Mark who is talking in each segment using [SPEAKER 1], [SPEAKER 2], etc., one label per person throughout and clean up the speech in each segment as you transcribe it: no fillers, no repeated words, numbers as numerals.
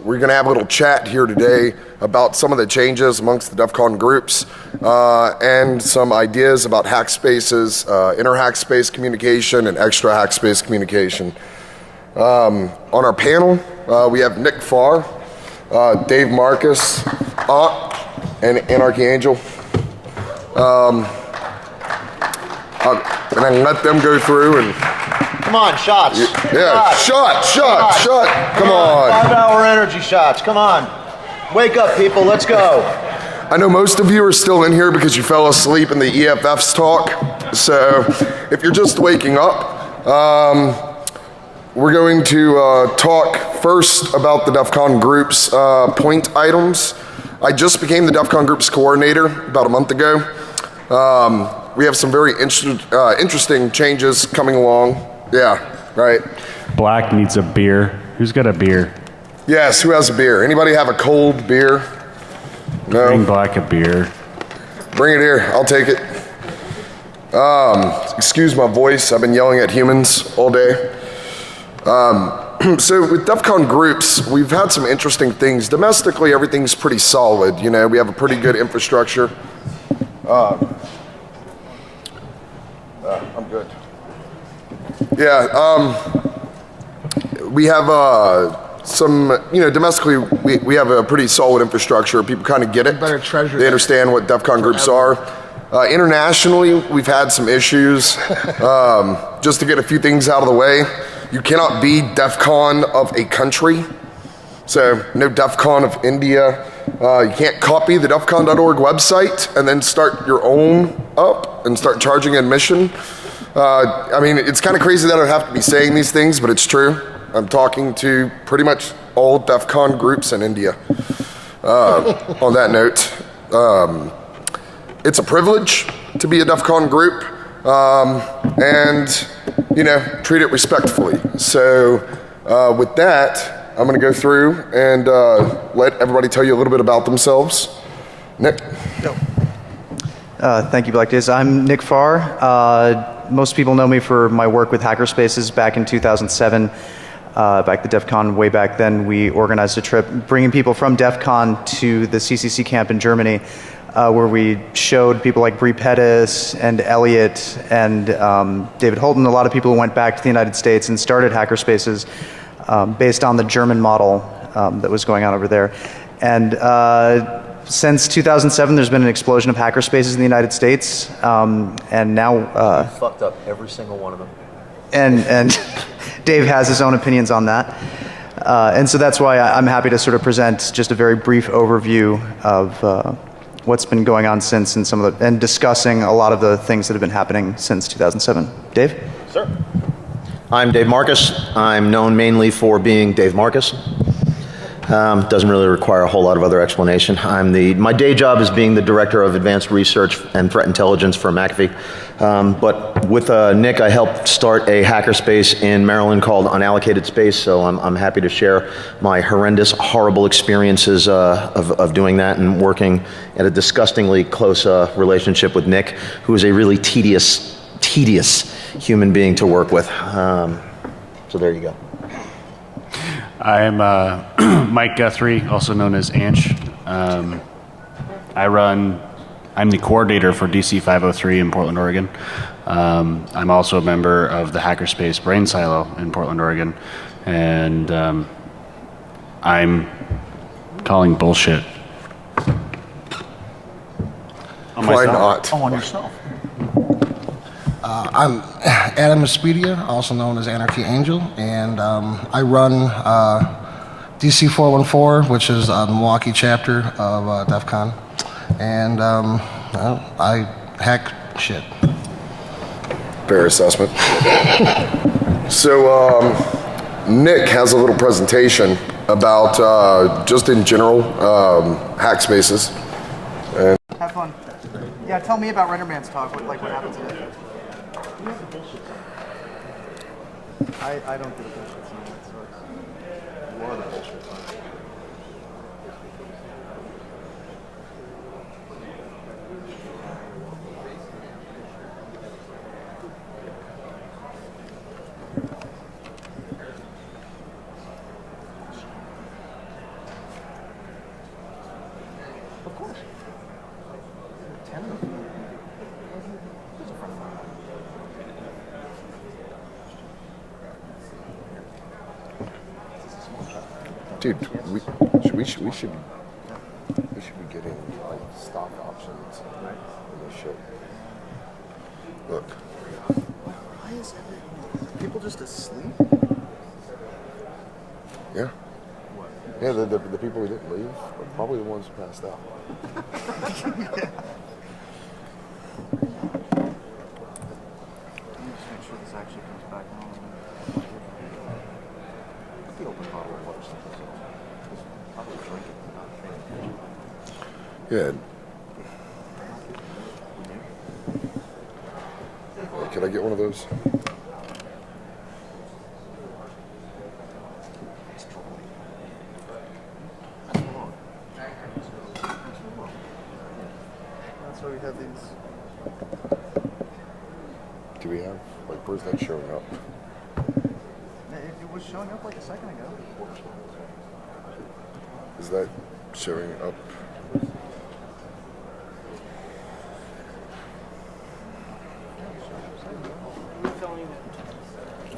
[SPEAKER 1] we're going to have a little chat here today about some of the changes amongst the DEFCON groups and some ideas about hackspaces, inter-hackspace communication, and extra hackspace communication. On our panel, we have Nick Farr, Dave Marcus, Anch, and Anarchy Angel. And I can let them go through and...
[SPEAKER 2] Come on, shots.
[SPEAKER 1] Yeah, shot. Come on.
[SPEAKER 2] 5-hour energy shots, come on. Wake up, people, let's go.
[SPEAKER 1] I know most of you are still in here because you fell asleep in the EFF's talk. So if you're just waking up, we're going to talk first about the DEFCON groups point items. I just became the DEFCON groups coordinator about a month ago. We have some very interesting changes coming along. Yeah, right.
[SPEAKER 3] Black needs a beer. Who's got a beer?
[SPEAKER 1] Yes, who has a beer? Anybody have a cold beer? No?
[SPEAKER 3] Bring Black a beer.
[SPEAKER 1] Bring it here, I'll take it. Excuse my voice, I've been yelling at humans all day. So with DEFCON groups, we've had some interesting things. Domestically, everything's pretty solid. You know, we have a pretty good infrastructure. I'm good. Yeah, we have some, you know, domestically, we have a pretty solid infrastructure. People kind of get it.
[SPEAKER 4] Better treasure.
[SPEAKER 1] They understand what DEFCON groups are. Internationally, we've had some issues. Just to get a few things out of the way, you cannot be DEFCON of a country. So no DEFCON of India. You can't copy the defcon.org website and then start your own up and start charging admission. I mean, it's kind of crazy that I have to be saying these things, but it's true. I'm talking to pretty much all DEFCON groups in India. On that note, it's a privilege to be a DEFCON group, and, you know, treat it respectfully. So with that, I'm going to go through and let everybody tell you a little bit about themselves. Nick?
[SPEAKER 5] Thank you, Blakdayz. I'm Nick Farr. Most people know me for my work with hackerspaces back in 2007. Back to DEFCON, way back then, we organized a trip bringing people from DEFCON to the CCC camp in Germany, where we showed people like Brie Pettis and Elliot and David Holton, a lot of people who went back to the United States and started hackerspaces based on the German model that was going on over there. And since 2007, there's been an explosion of hackerspaces in the United States, and now...
[SPEAKER 2] You fucked up every single one of them.
[SPEAKER 5] And Dave has his own opinions on that. And so that's why I'm happy to sort of present just a very brief overview of what's been going on since and discussing a lot of the things that have been happening since 2007. Dave?
[SPEAKER 2] Sir. I'm Dave Marcus. I'm known mainly for being Dave Marcus. Doesn't really require a whole lot of other explanation. My day job is being the Director of Advanced Research and Threat Intelligence for McAfee. But with Nick, I helped start a hackerspace in Maryland called Unallocated Space, so I'm happy to share my horrendous, horrible experiences of doing that and working at a disgustingly close relationship with Nick, who is a really tedious human being to work with. So there you go.
[SPEAKER 3] I'm Mike Guthrie, also known as Anch. I'm the coordinator for DC 503 in Portland, Oregon. I'm also a member of the Hackerspace Brain Silo in Portland, Oregon. And I'm calling bullshit.
[SPEAKER 1] Why not?
[SPEAKER 4] Oh, on yourself. I'm Adam Espedia, also known as Anarchy Angel, and I run DC 414, which is a Milwaukee chapter of DEFCON, and I hack shit.
[SPEAKER 1] Fair assessment. So Nick has a little presentation about just in general hackspaces. And
[SPEAKER 5] Have fun. Yeah, tell me about Renderman's talk. What happened today? I don't do bullshit. You are the bullshit.
[SPEAKER 1] Dude, we should be getting like stock options in this shit. Look.
[SPEAKER 6] Why is people just asleep?
[SPEAKER 1] Yeah. Yeah, the people who didn't leave are probably the ones who passed out.
[SPEAKER 6] Just make sure this actually comes back on. Put the open bottle of water someplace else. Probably drink it and not drink it.
[SPEAKER 1] Yeah. Can I get one of those?
[SPEAKER 6] That's why we have these.
[SPEAKER 1] Do we have, like, where's that showing up?
[SPEAKER 6] It was showing up like a second ago.
[SPEAKER 1] Is that showing up?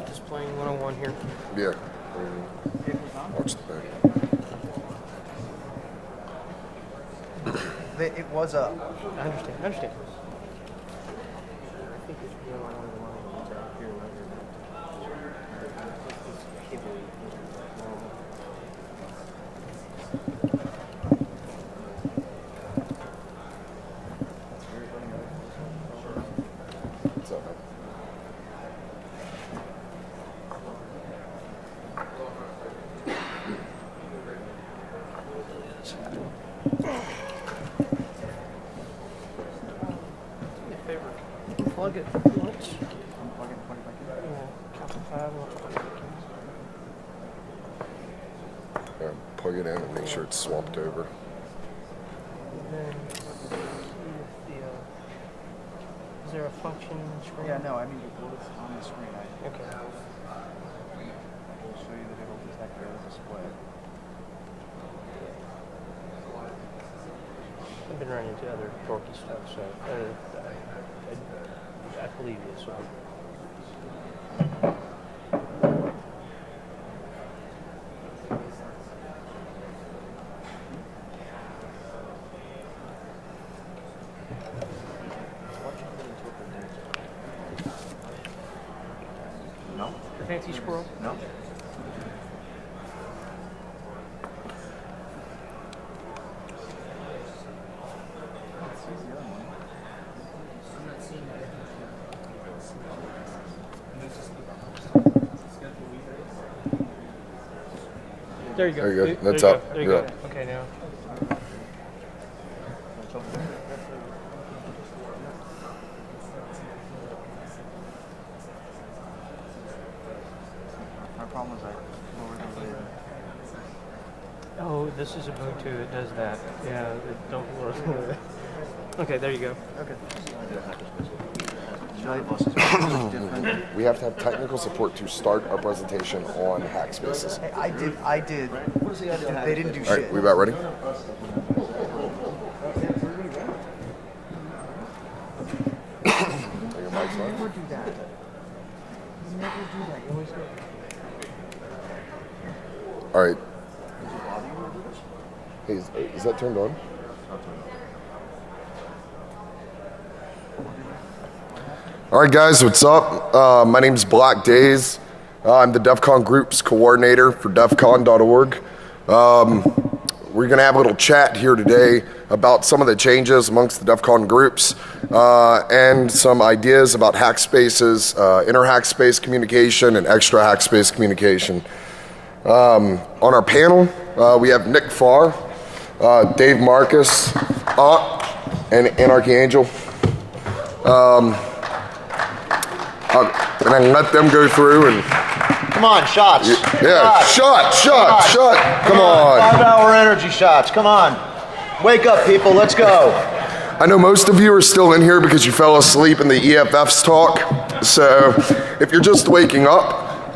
[SPEAKER 7] Displaying 101 here.
[SPEAKER 1] Yeah. Watch the back.
[SPEAKER 6] It was up.
[SPEAKER 7] I understand. I think it's real on the line out here.
[SPEAKER 1] What's up, man?
[SPEAKER 7] Plug it once.
[SPEAKER 6] Unplug it and plug it back in.
[SPEAKER 7] Yeah, count to 5. And I'll plug it back in.
[SPEAKER 1] Yeah, plug it in and make sure it's swapped over.
[SPEAKER 7] And then is there a function in the screen?
[SPEAKER 6] Yeah, no, I mean, it's on the screen.
[SPEAKER 7] Okay.
[SPEAKER 6] We'll show you that it'll detect your display.
[SPEAKER 7] I've been running into other dorky stuff, so I believe you. So.
[SPEAKER 6] No?
[SPEAKER 7] The fancy squirrel?
[SPEAKER 6] No?
[SPEAKER 7] There you go.
[SPEAKER 1] There you go.
[SPEAKER 7] There
[SPEAKER 1] That's
[SPEAKER 7] you
[SPEAKER 1] up.
[SPEAKER 7] Go. There you
[SPEAKER 1] You're
[SPEAKER 7] go.
[SPEAKER 1] up.
[SPEAKER 7] Okay, now.
[SPEAKER 6] My problem is I lowered the lid.
[SPEAKER 7] Oh, this is Ubuntu. It does that. Yeah, don't worry. Okay, there you go.
[SPEAKER 6] Okay. Different.
[SPEAKER 1] We have to have technical support to start our presentation on Hackspaces.
[SPEAKER 6] Hey, I did. They didn't do
[SPEAKER 1] All
[SPEAKER 6] shit.
[SPEAKER 1] right, we about ready?
[SPEAKER 6] You never do that. You never do that. You always go.
[SPEAKER 1] All right. Hey, is that turned on? All right, guys, what's up? My name's Blakdayz. I'm the DEFCON Group's coordinator for DEFCON.org. We're going to have a little chat here today about some of the changes amongst the DEFCON groups and some ideas about hackspaces, inter-hackspace communication, and extra hackspace communication. On our panel, we have Nick Farr, Dave Marcus, and Anarchy Angel. And I can let them go through and...
[SPEAKER 2] Come on, shots.
[SPEAKER 1] Yeah, shot. Come on.
[SPEAKER 2] 5-hour energy shots. Come on. Wake up, people. Let's go.
[SPEAKER 1] I know most of you are still in here because you fell asleep in the EFF's talk. So if you're just waking up,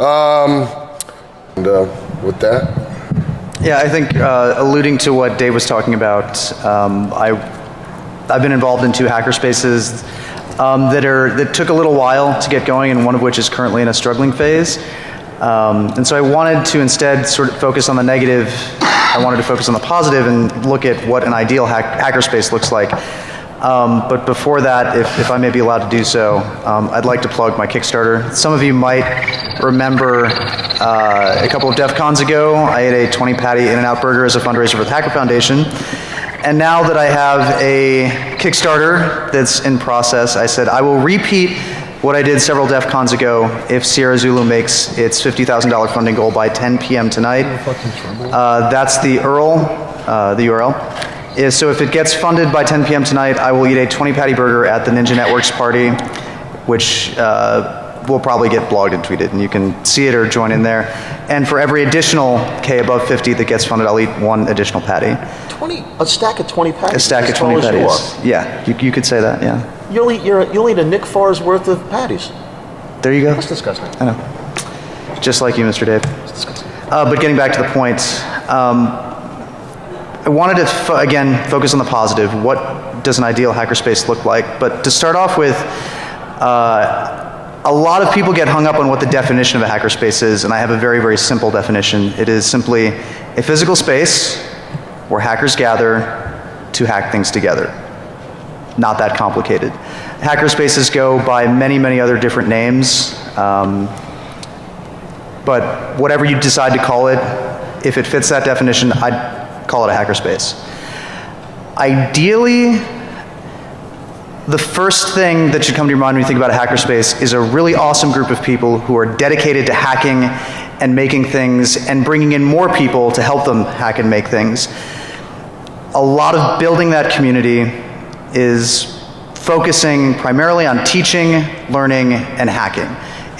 [SPEAKER 1] and with that,
[SPEAKER 5] Yeah, I think alluding to what Dave was talking about, I've been involved in 2 hackerspaces that took a little while to get going, and one of which is currently in a struggling phase. And so I wanted to instead sort of focus on the negative. I wanted to focus on the positive and look at what an ideal hackerspace looks like. But before that, if I may be allowed to do so, I'd like to plug my Kickstarter. Some of you might remember a couple of DEFCONs ago, I ate a 20-patty In-N-Out burger as a fundraiser for the Hacker Foundation. And now that I have a Kickstarter that's in process, I said I will repeat what I did several DEFCONs ago if Sierra Zulu makes its $50,000 funding goal by 10 p.m. tonight. That's the URL. So if it gets funded by 10 p.m. tonight, I will eat a 20-patty burger at the Ninja Networks party, which will probably get blogged and tweeted, and you can see it or join in there. And for every additional K above 50 that gets funded, I'll eat 1 additional patty.
[SPEAKER 6] A stack of 20 patties?
[SPEAKER 5] A stack of 20 patties. Yeah, you could say that, yeah.
[SPEAKER 6] You'll eat a Nick Farr's worth of patties.
[SPEAKER 5] There you go.
[SPEAKER 6] That's disgusting.
[SPEAKER 5] I know. Just like you, Mr. Dave.
[SPEAKER 6] That's disgusting.
[SPEAKER 5] But getting back to the point, I wanted to, again, focus on the positive. What does an ideal hackerspace look like? But to start off with, a lot of people get hung up on what the definition of a hackerspace is, and I have a very, very simple definition. It is simply a physical space where hackers gather to hack things together. Not that complicated. Hackerspaces go by many, many other different names, but whatever you decide to call it, if it fits that definition, I'd call it a hackerspace. Ideally, the first thing that should come to your mind when you think about a hackerspace is a really awesome group of people who are dedicated to hacking and making things and bringing in more people to help them hack and make things. A lot of building that community is focusing primarily on teaching, learning, and hacking.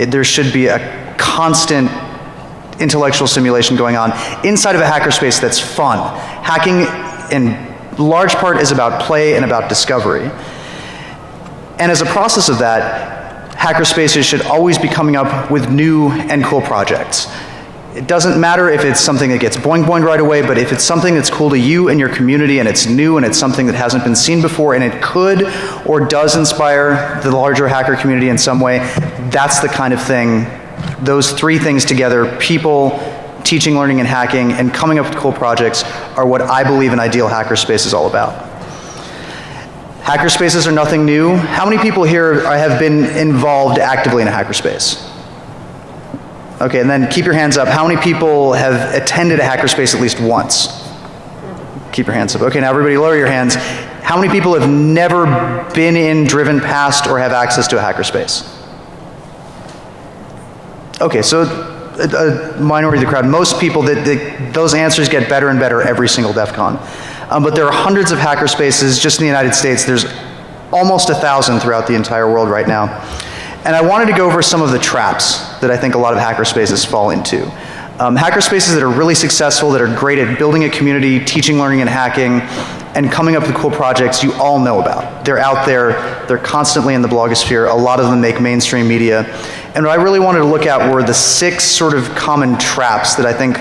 [SPEAKER 5] There should be a constant intellectual stimulation going on inside of a hackerspace that's fun. Hacking in large part is about play and about discovery. And as a process of that, hackerspaces should always be coming up with new and cool projects. It doesn't matter if it's something that gets boing right away, but if it's something that's cool to you and your community and it's new and it's something that hasn't been seen before and it could or does inspire the larger hacker community in some way, that's the kind of thing, those 3 things together, people, teaching, learning, and hacking, and coming up with cool projects are what I believe an ideal hackerspace is all about. Hackerspaces are nothing new. How many people here have been involved actively in a hackerspace? Okay, and then keep your hands up. How many people have attended a hackerspace at least once? Keep your hands up. Okay, now everybody lower your hands. How many people have never been in, driven past, or have access to a hackerspace? Okay, so a minority of the crowd. Most people, those answers get better and better every single DEF CON. But there are hundreds of hackerspaces just in the United States. There's almost 1,000 throughout the entire world right now. And I wanted to go over some of the traps that I think a lot of hackerspaces fall into. Hackerspaces that are really successful, that are great at building a community, teaching, learning, and hacking, and coming up with cool projects you all know about. They're out there, they're constantly in the blogosphere, a lot of them make mainstream media. And what I really wanted to look at were the 6 sort of common traps that I think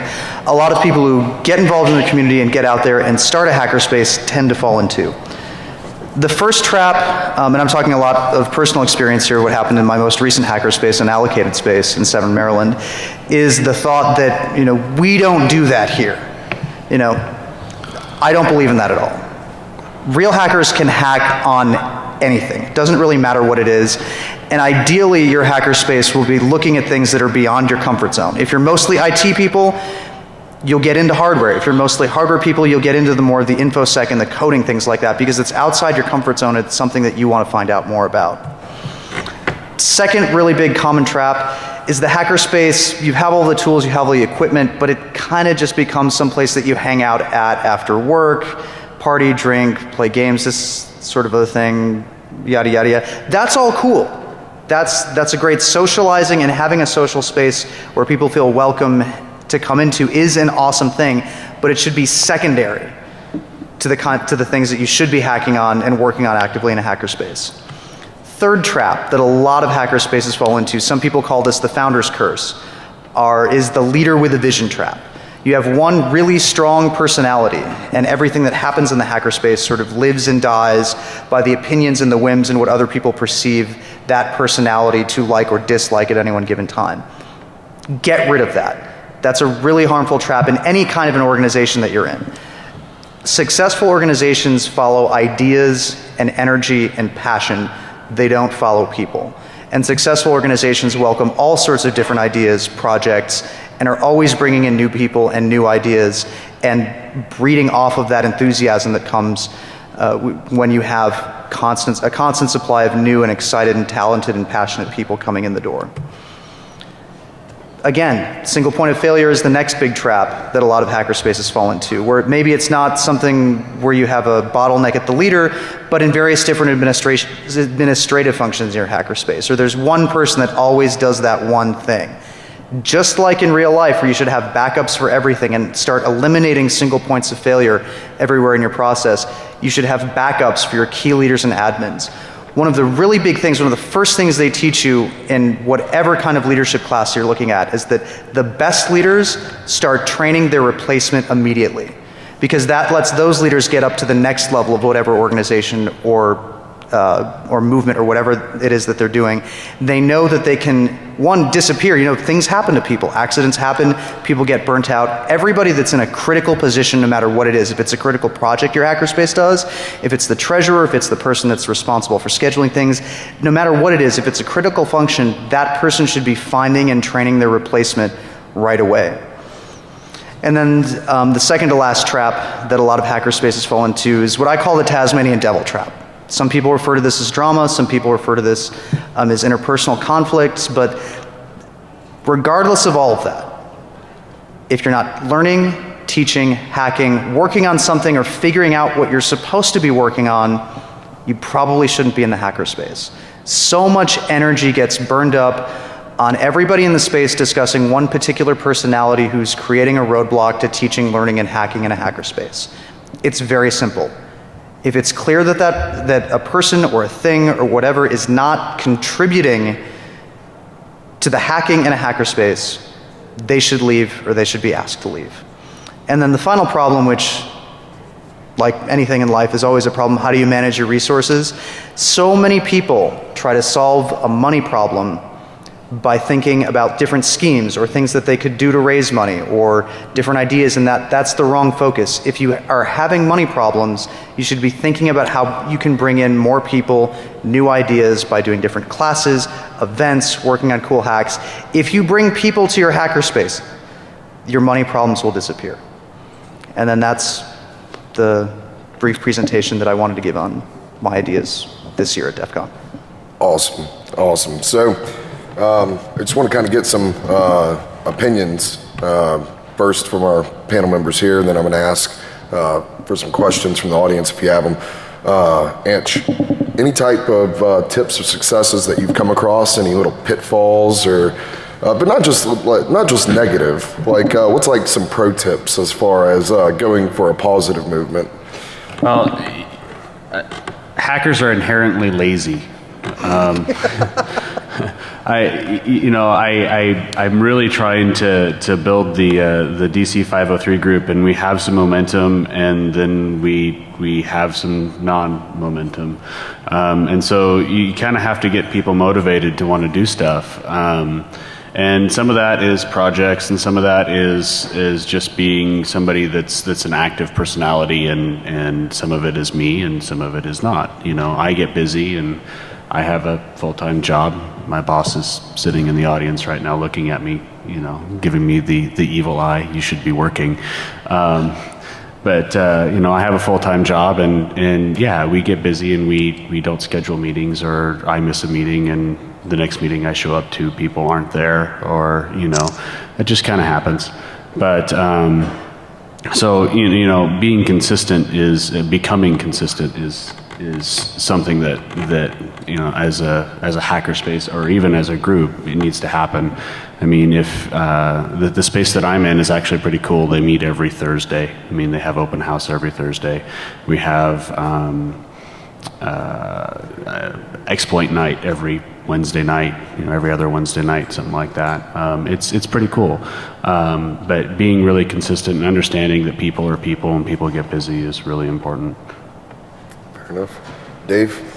[SPEAKER 5] a lot of people who get involved in the community and get out there and start a hackerspace tend to fall into. The first trap, and I'm talking a lot of personal experience here, what happened in my most recent hackerspace, an allocated space in Severn, Maryland, is the thought that, we don't do that here. I don't believe in that at all. Real hackers can hack on anything. It doesn't really matter what it is. And ideally, your hackerspace will be looking at things that are beyond your comfort zone. If you're mostly IT people, you'll get into hardware. If you're mostly hardware people, you'll get into the more of the InfoSec and the coding, things like that, because it's outside your comfort zone. It's something that you want to find out more about. Second really big common trap is the hackerspace. You have all the tools, you have all the equipment, but it kind of just becomes someplace that you hang out at after work, party, drink, play games, this sort of a thing, yada, yada, yada. That's all cool. That's a great socializing, and having a social space where people feel welcome to come into is an awesome thing, but it should be secondary to the things that you should be hacking on and working on actively in a hackerspace. Third trap that a lot of hackerspaces fall into, some people call this the founder's curse, is the leader with a vision trap. You have one really strong personality, and everything that happens in the hackerspace sort of lives and dies by the opinions and the whims and what other people perceive that personality to like or dislike at any one given time. Get rid of that. That's a really harmful trap in any kind of an organization that you're in. Successful organizations follow ideas and energy and passion. They don't follow people. And successful organizations welcome all sorts of different ideas, projects, and are always bringing in new people and new ideas and breeding off of that enthusiasm that comes when you have a constant supply of new and excited and talented and passionate people coming in the door. Again, single point of failure is the next big trap that a lot of hackerspaces fall into, where maybe it's not something where you have a bottleneck at the leader, but in various different administrative functions in your hackerspace, or there's one person that always does that one thing. Just like in real life, where you should have backups for everything and start eliminating single points of failure everywhere in your process, you should have backups for your key leaders and admins. One of the really big things, one of the first things they teach you in whatever kind of leadership class you're looking at is that the best leaders start training their replacement immediately, because that lets those leaders get up to the next level of whatever organization or movement or whatever it is that they're doing. They know that they can, one, disappear. You know, things happen to people. Accidents happen. People get burnt out. Everybody that's in a critical position, no matter what it is, if it's a critical project your hackerspace does, if it's the treasurer, if it's the person that's responsible for scheduling things, no matter what it is, if it's a critical function, that person should be finding and training their replacement right away. And then the second to last trap that a lot of hackerspaces fall into is what I call the Tasmanian devil trap. Some people refer to this as drama, some people refer to this as interpersonal conflicts, but regardless of all of that, if you're not learning, teaching, hacking, working on something, or figuring out what you're supposed to be working on, you probably shouldn't be in the hackerspace. So much energy gets burned up on everybody in the space discussing one particular personality who's creating a roadblock to teaching, learning, and hacking in a hackerspace. It's very simple. If it's clear that a person or a thing or whatever is not contributing to the hacking in a hackerspace, they should leave or they should be asked to leave. And then the final problem, which, like anything in life, is always a problem: how do you manage your resources? So many people try to solve a money problem by thinking about different schemes or things that they could do to raise money or different ideas, and that's the wrong focus. If you are having money problems, you should be thinking about how you can bring in more people, new ideas by doing different classes, events, working on cool hacks. If you bring people to your hackerspace, your money problems will disappear. And then that's the brief presentation that I wanted to give on my ideas this year at DEF CON.
[SPEAKER 1] Awesome, awesome. So, I just want to kind of get some opinions first from our panel members here, and then I'm going to ask for some questions from the audience if you have them. Anch, any type of tips or successes that you've come across, any little pitfalls, or but not just negative, like what's like some pro tips as far as going for a positive movement?
[SPEAKER 3] Well, hackers are inherently lazy. I'm really trying to build the DC 503 group, and we have some momentum, and then we have some non-momentum, and so you kind of have to get people motivated to want to do stuff. And some of that is projects, and some of that is just being somebody that's an active personality, and some of it is me, and some of it is not. You know, I get busy, and I have a full-time job. My boss is sitting in the audience right now looking at me, you know, giving me the evil eye, you should be working. But I have a full-time job, and yeah, we get busy, and we don't schedule meetings, or I miss a meeting, and the next meeting I show up to, people aren't there, or, you know, it just kind of happens. But so, being consistent becoming consistent is something that as a hackerspace, or even as a group, it needs to happen. I mean, if the space that I'm in is actually pretty cool. They meet every Thursday. I mean, they have open house every Thursday. We have exploit night every Wednesday night, every other Wednesday night, something like that. It's pretty cool. But being really consistent and understanding that people are people and people get busy is really important.
[SPEAKER 1] Fair enough. Dave?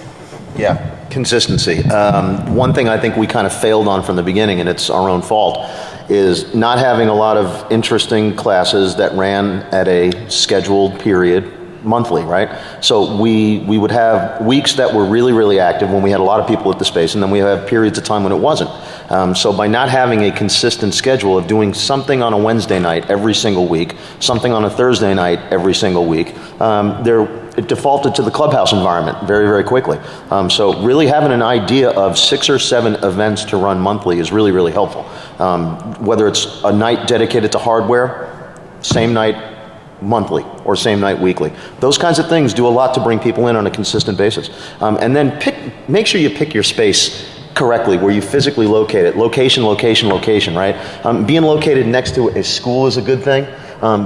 [SPEAKER 2] Yeah, consistency. One thing I think we kind of failed on from the beginning, and it's our own fault, is not having a lot of interesting classes that ran at a scheduled period monthly, right? So we would have weeks that were really, really active when we had a lot of people at the space, and then we have periods of time when it wasn't. So by not having a consistent schedule of doing something on a Wednesday night every single week, something on a Thursday night every single week, it defaulted to the clubhouse environment very, very quickly. So really having an idea of 6 or 7 events to run monthly is really, really helpful. Whether it's a night dedicated to hardware, same night monthly, or same night weekly. Those kinds of things do a lot to bring people in on a consistent basis. And then make sure you pick your space correctly, where you physically locate it. Location, location, location, right? Being located next to a school is a good thing.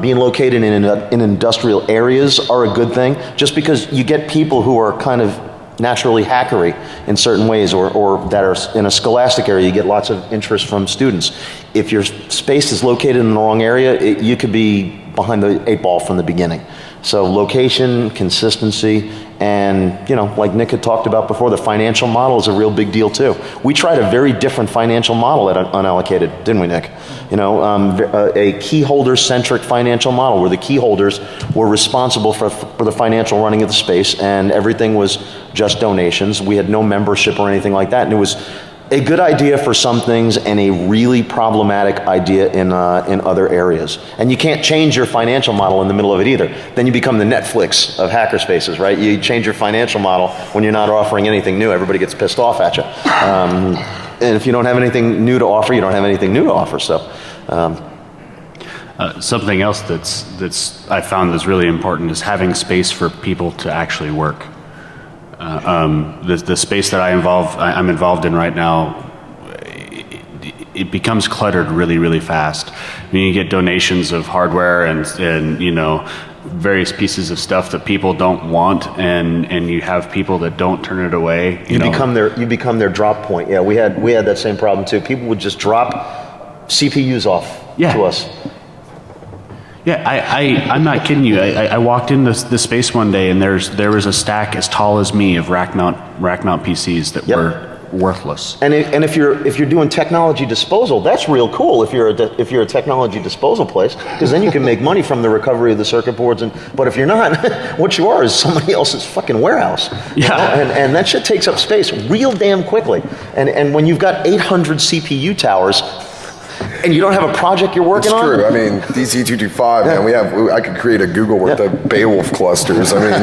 [SPEAKER 2] Being located in industrial areas are a good thing, just because you get people who are kind of naturally hackery in certain ways, or that are in a scholastic area, you get lots of interest from students. If your space is located in the wrong area, you could be behind the 8 ball from the beginning. So location, consistency, and like Nick had talked about before, the financial model is a real big deal too. We tried a very different financial model at Unallocated, didn't we, Nick? A key holder centric financial model where the key holders were responsible for the financial running of the space, and everything was just donations. We had no membership or anything like that, and it was a good idea for some things and a really problematic idea in other areas. And you can't change your financial model in the middle of it either. Then you become the Netflix of hackerspaces, right? You change your financial model when you're not offering anything new. Everybody gets pissed off at you. And if you don't have anything new to offer, you don't have anything new to offer. So.
[SPEAKER 3] Something else that's I found is really important is having space for people to actually work. The space that I'm involved in right now, it becomes cluttered really, really fast. I mean, you get donations of hardware and various pieces of stuff that people don't want, and you have people that don't turn it away. You
[SPEAKER 2] become their drop point. Yeah, we had that same problem too. People would just drop CPUs off to us.
[SPEAKER 3] Yeah, I'm not kidding you. I walked in the space one day, and there was a stack as tall as me of rack mount PCs that were worthless.
[SPEAKER 2] And if you're doing technology disposal, that's real cool. If you're a technology disposal place, because then you can make money from the recovery of the circuit boards. But if you're not, what you are is somebody else's fucking warehouse.
[SPEAKER 3] Yeah.
[SPEAKER 2] And that shit takes up space real damn quickly. And when you've got 800 CPU towers, and you don't have a project you're working on?
[SPEAKER 1] It's true. I mean, DC225, man, I could create a Google worth of Beowulf clusters. I mean,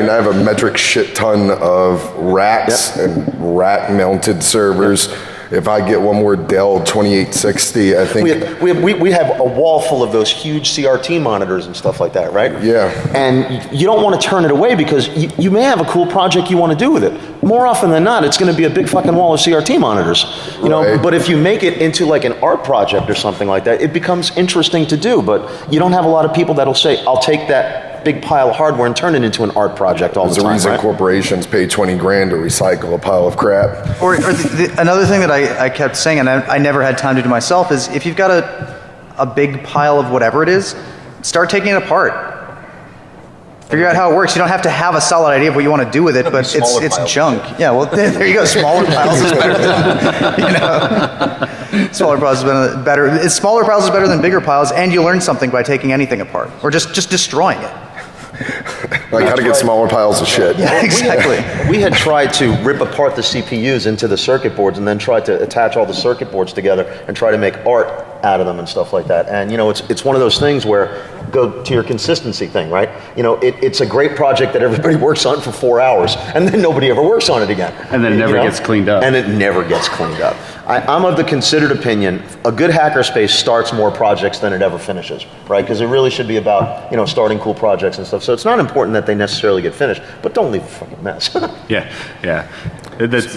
[SPEAKER 1] I have a metric shit ton of racks and rack-mounted servers. If I get one more Dell 2860, I think...
[SPEAKER 2] We have a wall full of those huge CRT monitors and stuff like that, right?
[SPEAKER 1] Yeah.
[SPEAKER 2] And you don't want to turn it away because you may have a cool project you want to do with it. More often than not, it's going to be a big fucking wall of CRT monitors. You know, but if you make it into like an art project or something like that, it becomes interesting to do, but you don't have a lot of people that'll say, I'll take that big pile of hardware and turn it into an art project all the time.
[SPEAKER 1] There's a reason corporations pay 20 grand to recycle a pile of crap.
[SPEAKER 5] Or another thing that I kept saying, and I never had time to do myself, is if you've got a big pile of whatever it is, start taking it apart. Figure out how it works. You don't have to have a solid idea of what you want to do with it, but it's junk. Yeah, well, there you go. Smaller piles is better than, smaller piles is better. Smaller piles is better than bigger piles, and you learn something by taking anything apart, or just destroying it.
[SPEAKER 1] Like how to get smaller piles of shit.
[SPEAKER 5] Yeah, exactly.
[SPEAKER 2] We had tried to rip apart the CPUs into the circuit boards and then tried to attach all the circuit boards together and try to make art out of them and stuff like that. And it's one of those things where, go to your consistency thing, right? It's a great project that everybody works on for 4 hours, and then nobody ever works on it again.
[SPEAKER 3] And then it never gets cleaned up.
[SPEAKER 2] And it never gets cleaned up. I'm of the considered opinion, a good hackerspace starts more projects than it ever finishes, right? Because it really should be about, starting cool projects and stuff. So it's not important that they necessarily get finished, but don't leave a fucking mess.
[SPEAKER 3] Yeah. That's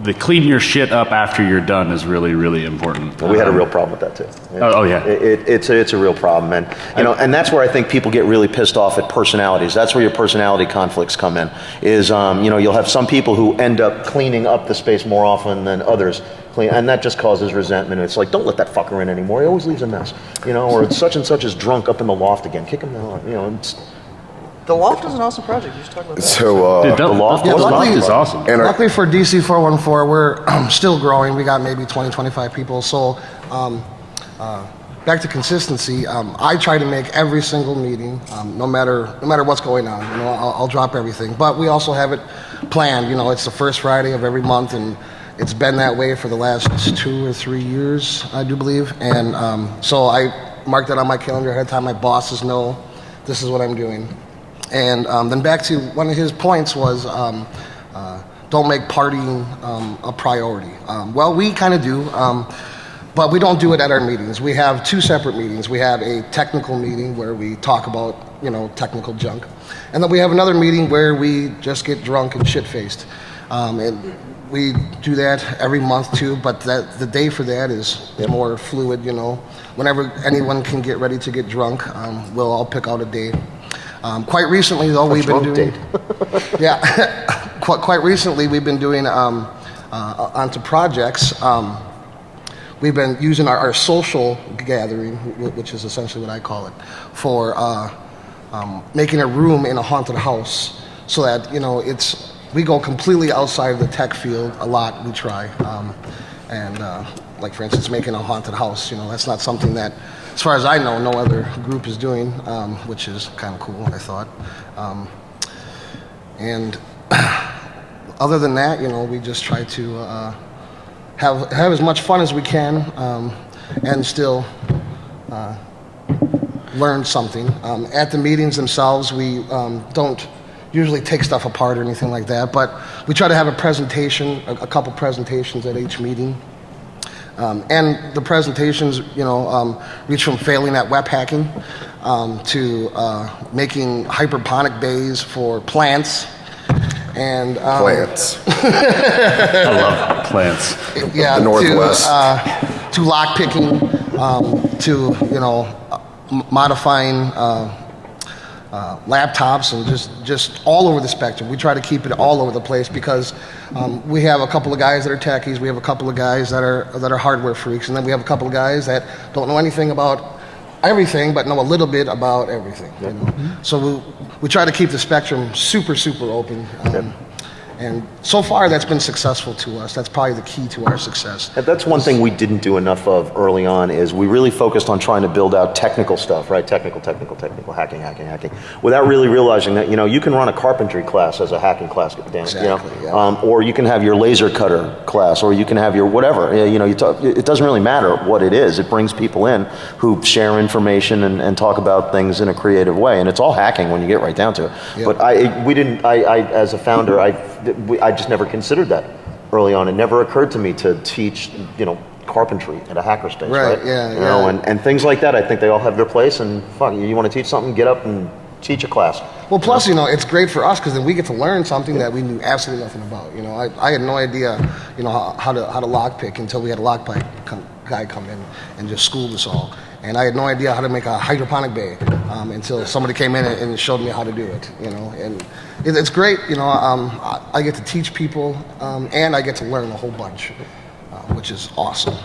[SPEAKER 3] the clean your shit up after you're done is really, really important.
[SPEAKER 2] We had a real problem with that too.
[SPEAKER 3] Oh yeah.
[SPEAKER 2] It's a real problem, and and that's where I think people get really pissed off at personalities. That's where your personality conflicts come in. Is you'll have some people who end up cleaning up the space more often than others clean, and that just causes resentment. It's like, don't let that fucker in anymore. He always leaves a mess, or such and such is drunk up in the loft again. Kick him out.
[SPEAKER 5] The loft is an awesome project. You should talk about that.
[SPEAKER 1] So
[SPEAKER 3] Dude, the loft is awesome.
[SPEAKER 4] Luckily for DC 414, we're still growing. We got maybe 20, 25 people. So back to consistency. I try to make every single meeting, no matter what's going on. I'll drop everything. But we also have it planned. It's the first Friday of every month, and it's been that way for the last 2 or 3 years, I do believe. And so I mark that on my calendar ahead of time. My bosses know this is what I'm doing. And then back to one of his points was don't make partying a priority. Well, we kind of do, but we don't do it at our meetings. We have 2 separate meetings. We have a technical meeting where we talk about technical junk, and then we have another meeting where we just get drunk and shit-faced. And we do that every month too, but the day for that is more fluid. Whenever anyone can get ready to get drunk, we'll all pick out a day. Quite recently, though, we've been doing. Yeah, quite recently we've been doing onto projects. We've been using our social gathering, which is essentially what I call it, for making a room in a haunted house, so that we go completely outside of the tech field a lot. We try, like for instance, making a haunted house. That's not something that, as far as I know, no other group is doing, which is kind of cool, I thought. And other than that, we just try to have as much fun as we can, and still learn something. At the meetings themselves, we don't usually take stuff apart or anything like that, but we try to have a presentation, a couple presentations at each meeting. And the presentations, reach from failing at web hacking to making hydroponic bays for plants. And
[SPEAKER 1] plants.
[SPEAKER 3] I love plants.
[SPEAKER 4] Yeah,
[SPEAKER 1] the Northwest.
[SPEAKER 4] To lock picking, to modifying laptops, and just all over the spectrum. We try to keep it all over the place because we have a couple of guys that are techies, we have a couple of guys that are hardware freaks, and then we have a couple of guys that don't know anything about everything but know a little bit about everything. So we try to keep the spectrum super open. And so far, that's been successful to us. That's probably the key to our success.
[SPEAKER 2] And that's one thing we didn't do enough of early on, is we really focused on trying to build out technical stuff, right? Technical, hacking, without really realizing that, you can run a carpentry class as a hacking class,
[SPEAKER 4] Exactly,
[SPEAKER 2] or you can have your laser cutter class, or you can have your whatever. It doesn't really matter what it is. It brings people in who share information and talk about things in a creative way, and it's all hacking when you get right down to it.
[SPEAKER 4] Yep.
[SPEAKER 2] But I as a founder, I just never considered that early on. It never occurred to me to teach, carpentry at a hackerspace, right? And things like that. I think they all have their place. And fuck, you want to teach something, get up and teach a class.
[SPEAKER 4] Well, plus, it's great for us because then we get to learn something that we knew absolutely nothing about. I had no idea, how to lockpick until we had a lockpick guy come in and just schooled us all. And I had no idea how to make a hydroponic bay until somebody came in and showed me how to do it. And it's great. I get to teach people, and I get to learn a whole bunch, which is awesome.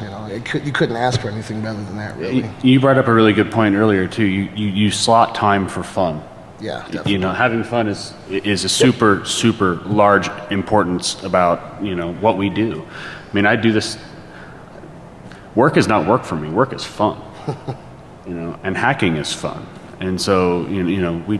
[SPEAKER 4] You couldn't ask for anything better than that, really.
[SPEAKER 3] You brought up a really good point earlier too. You slot time for fun.
[SPEAKER 4] Yeah, definitely.
[SPEAKER 3] Having fun is a super large importance about what we do. I mean, I do this. Work is not work for me. Work is fun. And hacking is fun, and so you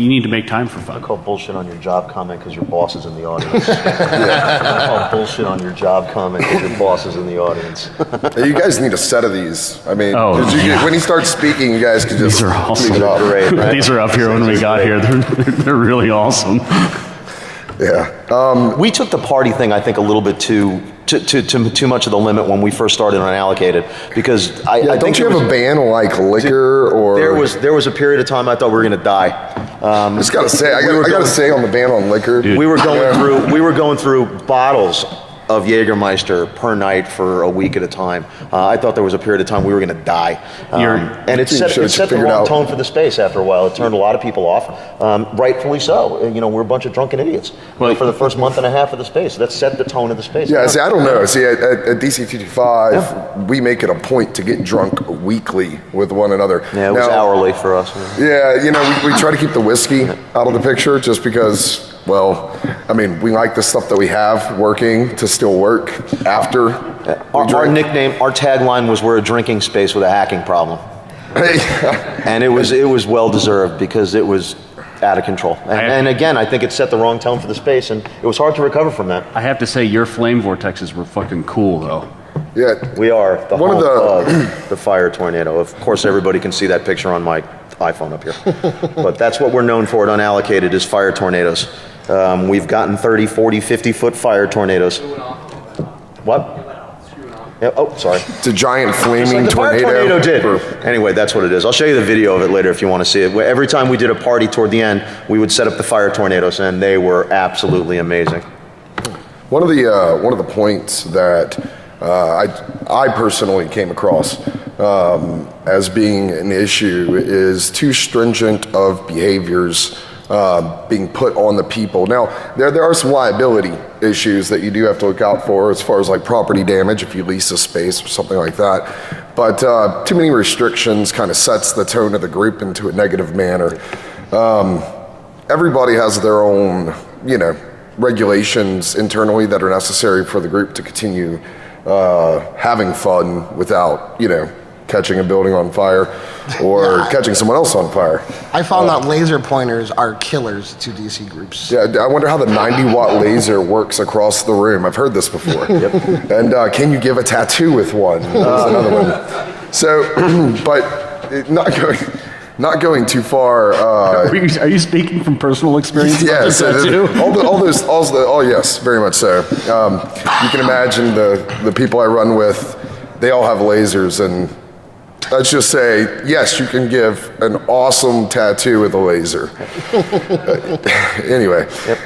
[SPEAKER 3] need to make time for fun.
[SPEAKER 2] I call bullshit on your job comment because your boss is in the audience. I call bullshit on your job comment because your boss is in the audience.
[SPEAKER 1] You guys need a set of these. I mean,
[SPEAKER 3] yeah.
[SPEAKER 1] when he starts speaking, you guys can just
[SPEAKER 3] These are awesome.
[SPEAKER 1] leave it up.
[SPEAKER 2] Great, right?
[SPEAKER 3] These are up here when we got here. They're really awesome.
[SPEAKER 1] Yeah.
[SPEAKER 2] We took the party thing, I think, a little bit too much of the limit when we first started on Unallocated, because I think
[SPEAKER 1] don't you have a ban like liquor or?
[SPEAKER 2] There was a period of time I thought we were going to die.
[SPEAKER 1] Just gotta say, I gotta say on the ban on liquor.
[SPEAKER 3] Dude.
[SPEAKER 2] We were going through bottles of Jägermeister per night for a week at a time. I thought there was a period of time we were going to die. And it set the wrong tone for the space after a while. It turned a lot of people off, rightfully so. You know, we're a bunch of drunken idiots. Well, for the first month and a half of the space, that set the tone of the space.
[SPEAKER 1] Yeah, see, I don't know. See, at DC55, we make it a point to get drunk weekly with one another.
[SPEAKER 2] Yeah, it was hourly for us.
[SPEAKER 1] Yeah, you know, we try to keep the whiskey out of the picture just because, well, I mean, we like the stuff that we have working to still work after.
[SPEAKER 2] Our nickname, our tagline was "We're a drinking space with a hacking problem," and it was well deserved because it was out of control. And again, I think it set the wrong tone for the space, and it was hard to recover from that.
[SPEAKER 3] I have to say, your flame vortexes were fucking cool, though.
[SPEAKER 1] Yeah,
[SPEAKER 2] we are the home of the fire tornado. Of course, everybody can see that picture on my iPhone up here, but that's what we're known for at Unallocated is fire tornadoes. We've gotten 30, 40, 50-foot fire tornadoes. What? Yeah, oh, sorry.
[SPEAKER 1] It's a giant flaming tornado.
[SPEAKER 2] Fire tornado did. Anyway, that's what it is. I'll show you the video of it later if you want to see it. Every time we did a party toward the end, we would set up the fire tornadoes, and they were absolutely amazing.
[SPEAKER 1] One of the points that I personally came across as being an issue is too stringent of behaviors being put on the people. Now, there are some liability issues that you do have to look out for as far as like property damage if you lease a space or something like that. But too many restrictions kind of sets the tone of the group into a negative manner. Everybody has their own, you know, regulations internally that are necessary for the group to continue having fun without, you know, catching a building on fire or catching someone else on fire.
[SPEAKER 4] I found that laser pointers are killers to DC groups.
[SPEAKER 1] Yeah, I wonder how the 90-watt laser works across the room. I've heard this before. Yep. And can you give a tattoo with one? That's another one. So, but not going too far.
[SPEAKER 3] Are you speaking from personal experience?
[SPEAKER 1] Yes, yes, very much so. You can imagine the people I run with, they all have lasers, and let's just say, yes, you can give an awesome tattoo with a laser. Anyway.
[SPEAKER 2] Yep.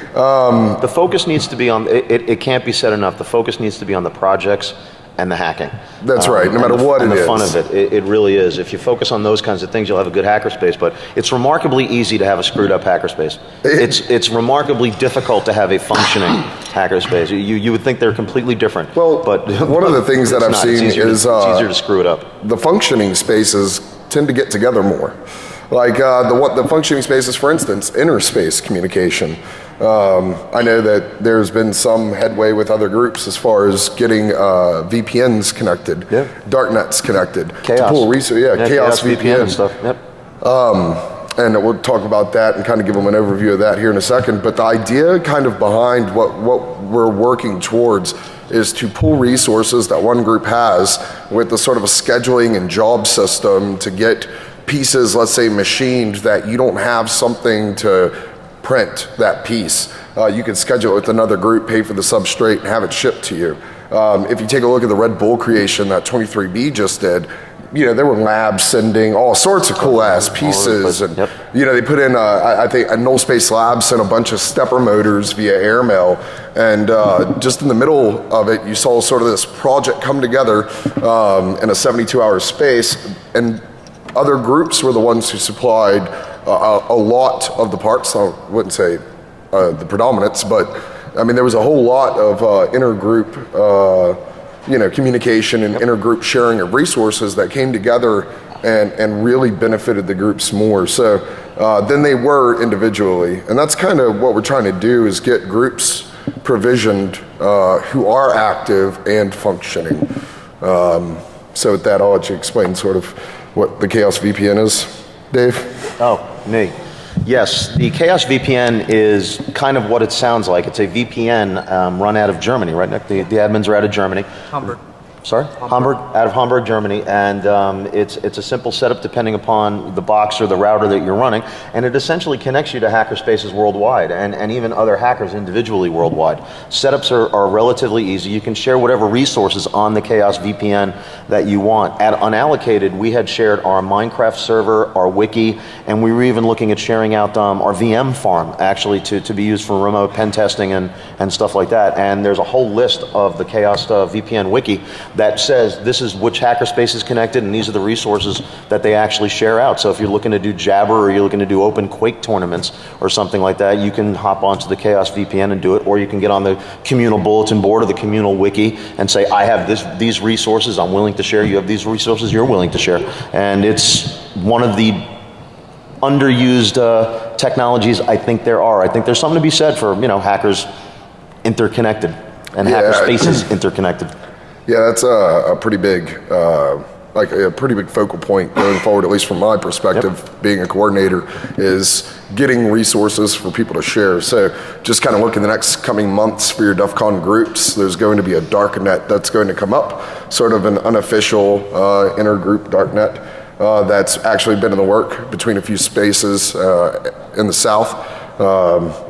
[SPEAKER 2] The focus needs to be on, it can't be said enough, the focus needs to be on the projects and the hacking.
[SPEAKER 1] That's right, no matter what it is.
[SPEAKER 2] And the fun of it, it really is. If you focus on those kinds of things, you'll have a good hackerspace, but it's remarkably easy to have a screwed up hackerspace. It's remarkably difficult to have a functioning hackerspace. You would think they're completely different.
[SPEAKER 1] Well,
[SPEAKER 2] but
[SPEAKER 1] one of the things that I've seen is
[SPEAKER 2] it's easier to screw it up.
[SPEAKER 1] The functioning spaces tend to get together more. Like the functioning spaces, for instance, interspace communication. I know that there's been some headway with other groups as far as getting VPNs connected, darknets connected.
[SPEAKER 2] Chaos.
[SPEAKER 1] To pull Chaos VPN
[SPEAKER 2] stuff. Yep.
[SPEAKER 1] And we'll talk about that and kind of give them an overview of that here in a second. But the idea kind of behind what we're working towards is to pull resources that one group has with the sort of a scheduling and job system to get pieces, let's say, machined that you don't have something to print that piece. You can schedule it with another group, pay for the substrate, and have it shipped to you. If you take a look at the Red Bull creation that 23B just did, you know, there were labs sending all sorts of cool ass pieces, and you know, they put in I think a Null Space Lab sent a bunch of stepper motors via airmail, and just in the middle of it, you saw sort of this project come together in a 72-hour space, and other groups were the ones who supplied a lot of the parts. I wouldn't say the predominance, but I mean there was a whole lot of intergroup you know, communication and intergroup sharing of resources that came together and really benefited the groups more so than they were individually. And that's kind of what we're trying to do, is get groups provisioned who are active and functioning. So with that, I'll let you explain sort of what the Chaos VPN is, Dave.
[SPEAKER 2] Oh, me. Yes, the Chaos VPN is kind of what it sounds like. It's a VPN run out of Germany, right, Nick? The admins are out of Germany. Sorry? Hamburg, out of Hamburg, Germany, and it's a simple setup depending upon the box or the router that you're running, and it essentially connects you to hackerspaces worldwide, and even other hackers individually worldwide. Setups are relatively easy. You can share whatever resources on the Chaos VPN that you want. At Unallocated, we had shared our Minecraft server, our wiki, and we were even looking at sharing out our VM farm, actually, to be used for remote pen testing and stuff like that. And there's a whole list of the Chaos VPN wiki that says this is which hackerspace is connected, and these are the resources that they actually share out. So if you're looking to do Jabber, or you're looking to do open Quake tournaments or something like that, you can hop onto the Chaos VPN and do it, or you can get on the communal bulletin board or the communal wiki and say, I have these resources, I'm willing to share, you have these resources, you're willing to share. And it's one of the underused technologies I think there are. I think there's something to be said for, hackers interconnected and hackerspaces interconnected.
[SPEAKER 1] Yeah, that's a pretty big, like a pretty big focal point going forward, at least from my perspective, being a coordinator, is getting resources for people to share. So just kind of look in the next coming months for your DEFCON groups. There's going to be a darknet that's going to come up, sort of an unofficial intergroup darknet that's actually been in the work between a few spaces in the South.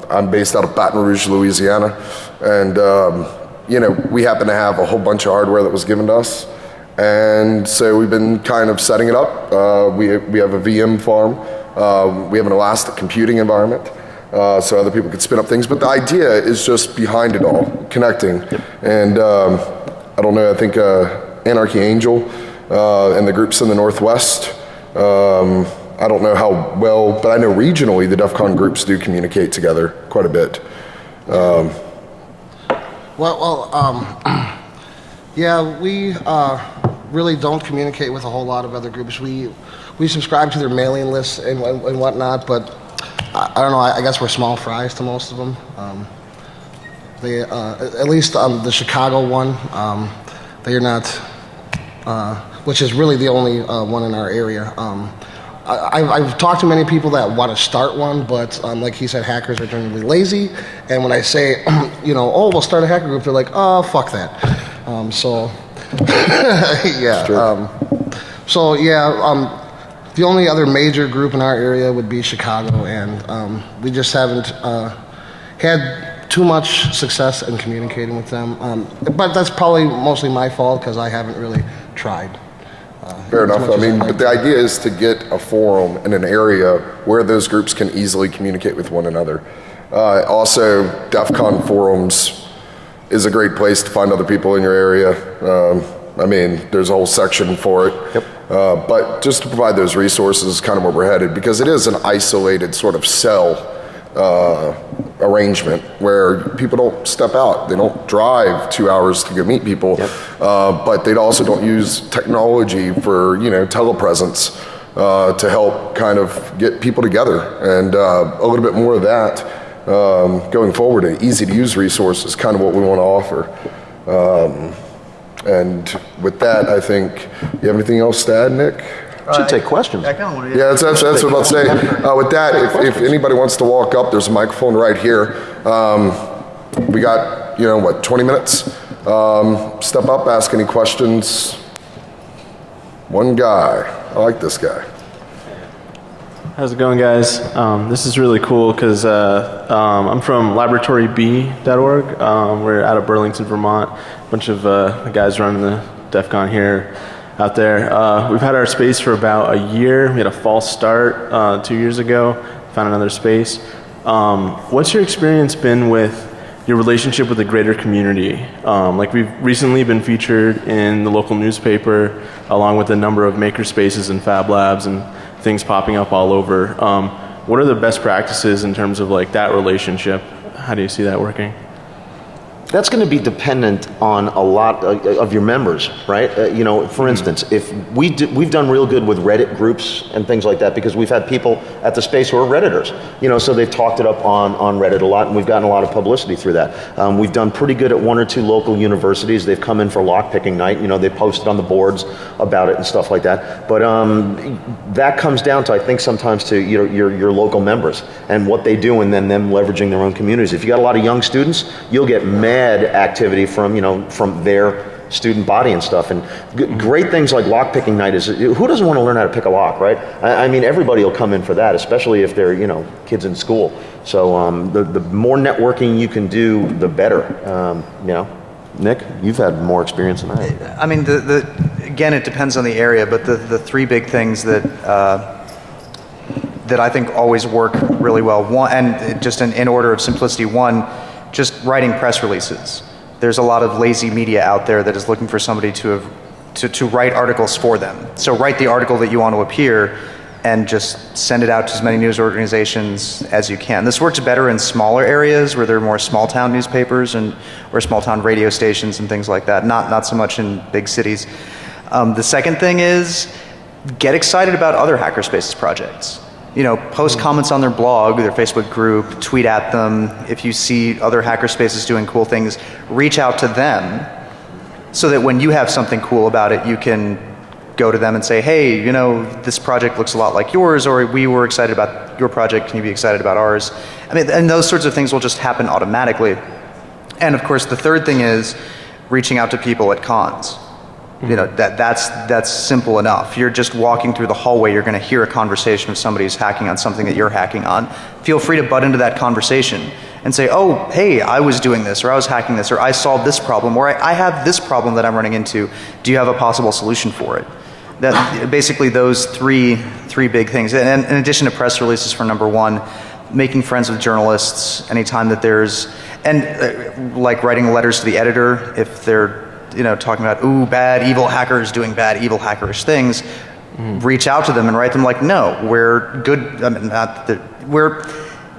[SPEAKER 1] I'm based out of Baton Rouge, Louisiana, and we happen to have a whole bunch of hardware that was given to us, and so we've been kind of setting it up. We have a VM farm. We have an elastic computing environment, so other people could spin up things. But the idea is just behind it all, connecting. And I don't know, I think Anarchy Angel and the groups in the Northwest, I don't know how well, but I know regionally the DEFCON groups do communicate together quite a bit.
[SPEAKER 4] Yeah, we really don't communicate with a whole lot of other groups. We subscribe to their mailing lists and whatnot, but I don't know, I guess we're small fries to most of them. At least the Chicago one, they are not, which is really the only one in our area. I've talked to many people that want to start one, but like he said, hackers are generally lazy. And when I say, we'll start a hacker group, they're like, oh, fuck that. The only other major group in our area would be Chicago, and we just haven't had too much success in communicating with them. But that's probably mostly my fault because I haven't really tried.
[SPEAKER 1] Fair enough. But the idea is to get a forum in an area where those groups can easily communicate with one another. Also, DEFCON forums is a great place to find other people in your area. There's a whole section for it.
[SPEAKER 2] Yep.
[SPEAKER 1] But just to provide those resources is kind of where we're headed, because it is an isolated sort of cell arrangement where people don't step out. They don't drive 2 hours to go meet people, but they also don't use technology for, telepresence to help kind of get people together. And a little bit more of that going forward. An easy to use resource is kind of what we want to offer. And with that, I think, you have anything else to add, Nick?
[SPEAKER 2] Should take questions.
[SPEAKER 1] Yeah, that's what I was about to say. With that, if anybody wants to walk up, there's a microphone right here. We got, 20 minutes? Step up, ask any questions. One guy. I like this guy.
[SPEAKER 8] How's it going, guys? This is really cool because I'm from laboratoryb.org. We're out of Burlington, Vermont. A bunch of guys running the DEFCON here. Out there. We've had our space for about a year. We had a false start 2 years ago, found another space. What's your experience been with your relationship with the greater community? We've recently been featured in the local newspaper along with a number of maker spaces and fab labs and things popping up all over. What are the best practices in terms of that relationship? How do you see that working?
[SPEAKER 2] That's going to be dependent on a lot of your members, right? For instance, if we've done real good with Reddit groups and things like that because we've had people at the space who are Redditors, so they've talked it up on Reddit a lot, and we've gotten a lot of publicity through that. We've done pretty good at one or two local universities. They've come in for lockpicking night, they posted on the boards about it and stuff like that. But that comes down to, I think, sometimes to your local members and what they do, and then them leveraging their own communities. If you got a lot of young students, you'll get mad activity from their student body and stuff. And great things like lock picking night is, who doesn't want to learn how to pick a lock, right? I mean, everybody will come in for that, especially if they're, kids in school. So the more networking you can do, the better, Nick, you've had more experience than that.
[SPEAKER 5] I mean, again, it depends on the area, but the three big things that I think always work really well. One, and just in order of simplicity, one, just writing press releases. There's a lot of lazy media out there that is looking for somebody to write articles for them. So write the article that you want to appear and just send it out to as many news organizations as you can. This works better in smaller areas where there are more small town newspapers or small town radio stations and things like that, not so much in big cities. The second thing is get excited about other hackerspaces projects. Post comments on their blog, their Facebook group, tweet at them. If you see other hackerspaces doing cool things, reach out to them so that when you have something cool about it, you can go to them and say, hey, this project looks a lot like yours, or we were excited about your project, can you be excited about ours? I mean, and those sorts of things will just happen automatically. And of course, the third thing is reaching out to people at cons. That's simple enough. You're just walking through the hallway, you're going to hear a conversation of somebody who's hacking on something that you're hacking on. Feel free to butt into that conversation and say, oh, hey, I was doing this, or I was hacking this, or I solved this problem, or I have this problem that I'm running into. Do you have a possible solution for it? Basically those three big things. And in addition to press releases for number one, making friends with journalists anytime that there's, and like writing letters to the editor if they're talking about, ooh, bad, evil hackers doing bad, evil hackerish things, reach out to them and write them like, no, we're good, we're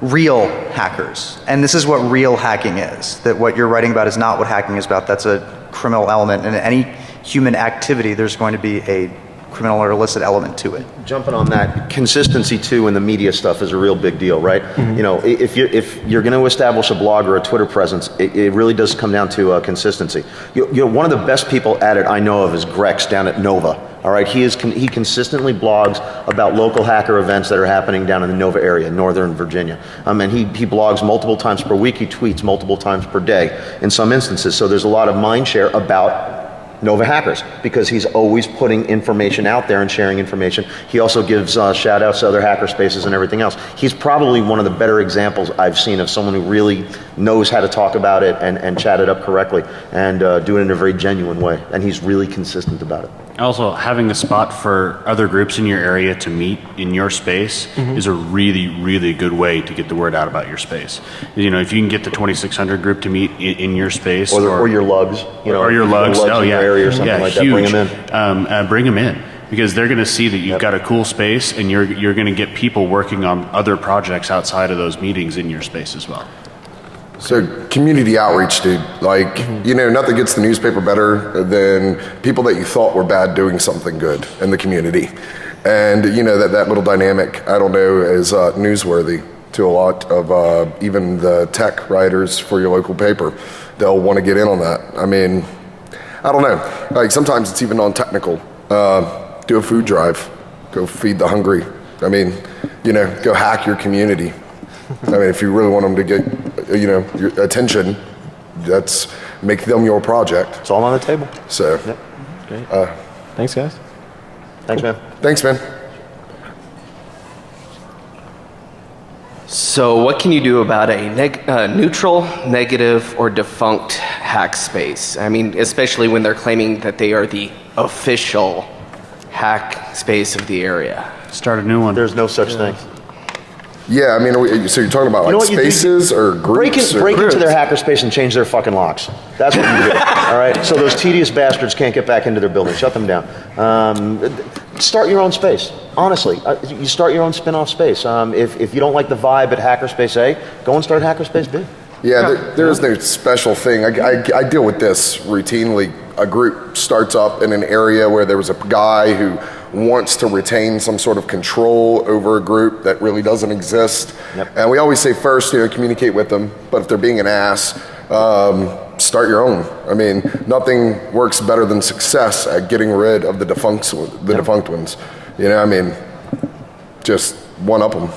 [SPEAKER 5] real hackers. And this is what real hacking is. That what you're writing about is not what hacking is about. That's a criminal element. And in any human activity, there's going to be a criminal or illicit element to it.
[SPEAKER 2] Jumping on that, consistency too in the media stuff is a real big deal, right? If you're going to establish a blog or a Twitter presence, it really does come down to consistency. One of the best people at it I know of is Grex down at Nova. All right, he consistently blogs about local hacker events that are happening down in the Nova area, Northern Virginia. And he blogs multiple times per week. He tweets multiple times per day in some instances. So there's a lot of mind share about Nova hackers because he's always putting information out there and sharing information. He also gives shout outs to other hackerspaces and everything else. He's probably one of the better examples I've seen of someone who really knows how to talk about it and chat it up correctly and do it in a very genuine way. And he's really consistent about it.
[SPEAKER 3] Also, having a spot for other groups in your area to meet in your space is a really, really good way to get the word out about your space. If you can get the 2600 group to meet in your space,
[SPEAKER 2] or your lugs,
[SPEAKER 3] or your lugs,
[SPEAKER 2] in your area or something like
[SPEAKER 3] huge.
[SPEAKER 2] That,
[SPEAKER 3] bring them in. Because they're going to see that you've got a cool space, and you're going to get people working on other projects outside of those meetings in your space as well.
[SPEAKER 1] So community outreach, dude. Nothing gets the newspaper better than people that you thought were bad doing something good in the community. And that little dynamic, I don't know, is newsworthy to a lot of even the tech writers for your local paper. They'll want to get in on that. I mean, I don't know. Sometimes it's even non-technical. Do a food drive. Go feed the hungry. I mean, go hack your community. I mean, if you really want them to get, your attention, that's make them your project.
[SPEAKER 2] It's all on the table.
[SPEAKER 1] So,
[SPEAKER 2] yep. Great.
[SPEAKER 8] Thanks, guys.
[SPEAKER 2] Thanks, man.
[SPEAKER 1] Thanks, man.
[SPEAKER 9] So what can you do about a neutral, negative, or defunct hack space? I mean, especially when they're claiming that they are the official hack space of the area.
[SPEAKER 3] Start a new one.
[SPEAKER 2] There's no such thing.
[SPEAKER 1] Yeah, I mean, so you're talking about spaces or groups?
[SPEAKER 2] Break into their hackerspace and change their fucking locks. That's what you do. All right? So those tedious bastards can't get back into their building. Shut them down. Start your own space. Honestly, you start your own spin-off space. If you don't like the vibe at Hackerspace A, go and start Hackerspace B.
[SPEAKER 1] Yeah, there is no special thing. I deal with this routinely. A group starts up in an area where there was a guy who wants to retain some sort of control over a group that really doesn't exist.
[SPEAKER 2] Yep.
[SPEAKER 1] And we always say first, communicate with them. But if they're being an ass, start your own. I mean, nothing works better than success at getting rid of the defunct ones. I mean, just one up them.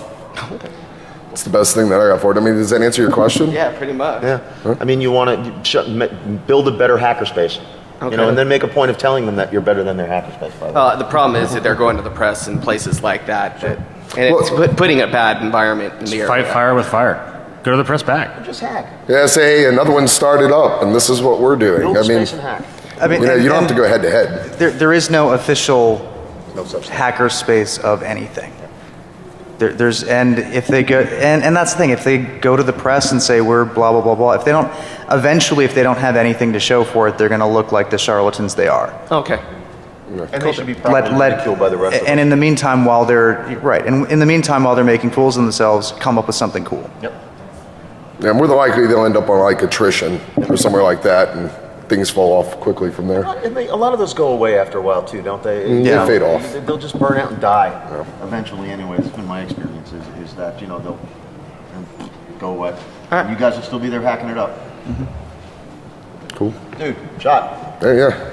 [SPEAKER 1] It's the best thing that I got for it. I mean, does that answer your question?
[SPEAKER 9] Yeah, pretty much.
[SPEAKER 2] Yeah. Huh? I mean, you want to build a better hackerspace. You know, and then make a point of telling them that you're better than their hackerspace. By the way.
[SPEAKER 9] The problem is that they're going to the press and places like that, and it's putting a bad environment in the area.
[SPEAKER 3] Fight fire with fire. Go to the press back.
[SPEAKER 2] Just hack.
[SPEAKER 1] Yeah, say, hey, another one started up, and this is what we're doing.
[SPEAKER 2] Build
[SPEAKER 1] I mean,
[SPEAKER 2] space and hack.
[SPEAKER 5] I mean,
[SPEAKER 1] you know, you don't have to go head to head.
[SPEAKER 5] There is no official
[SPEAKER 2] No such thing.
[SPEAKER 5] hackerspace of anything. There's and if they go and that's the thing, if they go to the press and say we're blah blah blah blah, if they don't have anything to show for it, they're going to look like the charlatans they are.
[SPEAKER 9] Okay.
[SPEAKER 2] And they should be properly ridiculed by the rest of us.
[SPEAKER 5] And in the meantime, while they're making fools of themselves, come up with something cool.
[SPEAKER 2] Yep.
[SPEAKER 1] Yeah, more than likely they'll end up on like attrition or somewhere like that, and things fall off quickly from there.
[SPEAKER 2] And a lot of those go away after a while too, don't they?
[SPEAKER 1] They fade off.
[SPEAKER 2] They'll just burn out and die eventually. Anyway, it's been my experience is that they'll go away.
[SPEAKER 9] right.
[SPEAKER 2] You guys will still be there hacking it up.
[SPEAKER 1] Cool.
[SPEAKER 2] Dude, shot.
[SPEAKER 1] Yeah.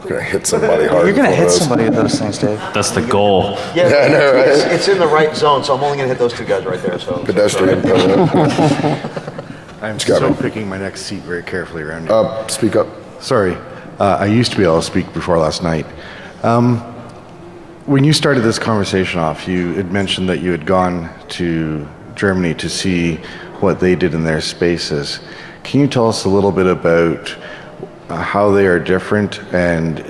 [SPEAKER 1] Gonna hit somebody hard.
[SPEAKER 5] You're going to
[SPEAKER 1] with
[SPEAKER 5] hit
[SPEAKER 1] those.
[SPEAKER 5] somebody with those things, Dave.
[SPEAKER 3] That's the goal.
[SPEAKER 2] Yeah,
[SPEAKER 1] I know, right?
[SPEAKER 2] it's in the right zone, so I'm only gonna hit those two guys right there. So
[SPEAKER 1] Pedestrian.
[SPEAKER 6] I'm
[SPEAKER 1] got
[SPEAKER 6] still
[SPEAKER 1] me.
[SPEAKER 6] picking my next seat very carefully around here.
[SPEAKER 1] Speak up.
[SPEAKER 6] Sorry, I used to be able to speak before last night. When you started this conversation off, you had mentioned that you had gone to Germany to see what they did in their spaces. Can you tell us a little bit about how they are different, and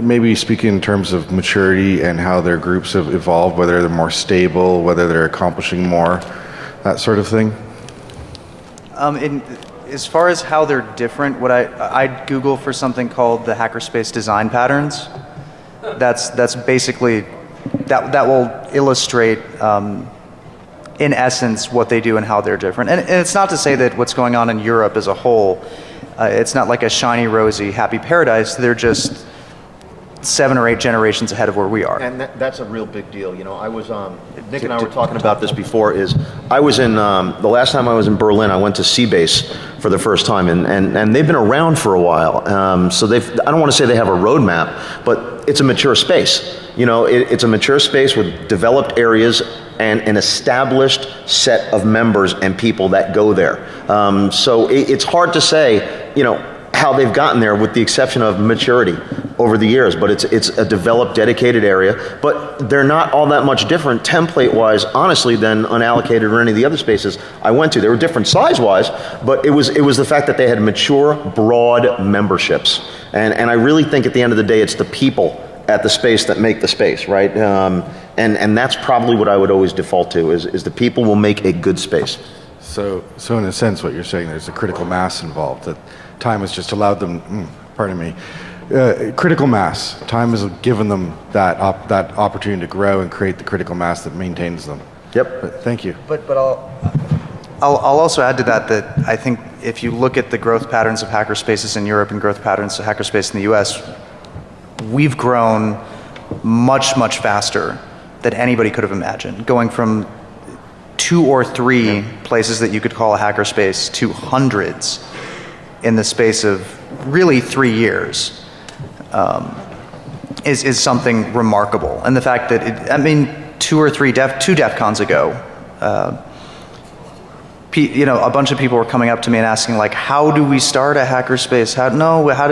[SPEAKER 6] maybe speak in terms of maturity and how their groups have evolved, whether they're more stable, whether they're accomplishing more, that sort of thing?
[SPEAKER 5] As far as how they're different, I'd Google for something called the hackerspace design patterns. That's basically that will illustrate in essence what they do and how they're different. And it's not to say that what's going on in Europe as a whole, it's not like a shiny, rosy, happy paradise. They're just 7 or 8 generations ahead of where we are.
[SPEAKER 2] And that's a real big deal. I was, Nick and I were talking about this before, I was in, the last time I was in Berlin, I went to Seabase for the first time, and they've been around for a while. So I don't want to say they have a roadmap, but it's a mature space. It's a mature space with developed areas and an established set of members and people that go there. So it's hard to say, how they've gotten there with the exception of maturity over the years, but it's a developed, dedicated area, but they're not all that much different template-wise, honestly, than unallocated or any of the other spaces I went to. They were different size-wise, but it was the fact that they had mature, broad memberships. And I really think at the end of the day, it's the people at the space that make the space, right? And that's probably what I would always default to, is the people will make a good space.
[SPEAKER 6] So in a sense, what you're saying, there's a critical mass involved, that time has just allowed them, critical mass. Time has given them that opportunity to grow and create the critical mass that maintains them.
[SPEAKER 2] Yep.
[SPEAKER 6] But thank you.
[SPEAKER 5] But I'll also add to that I think if you look at the growth patterns of hackerspaces in Europe and growth patterns of hackerspace in the US, we've grown much, much faster than anybody could have imagined. Going from 2 or 3 places that you could call a hackerspace to hundreds in the space of really 3 years is something remarkable. And the fact that, 2 or 3 two DEFCONs ago, a bunch of people were coming up to me and asking, like, how do we start a hackerspace? How did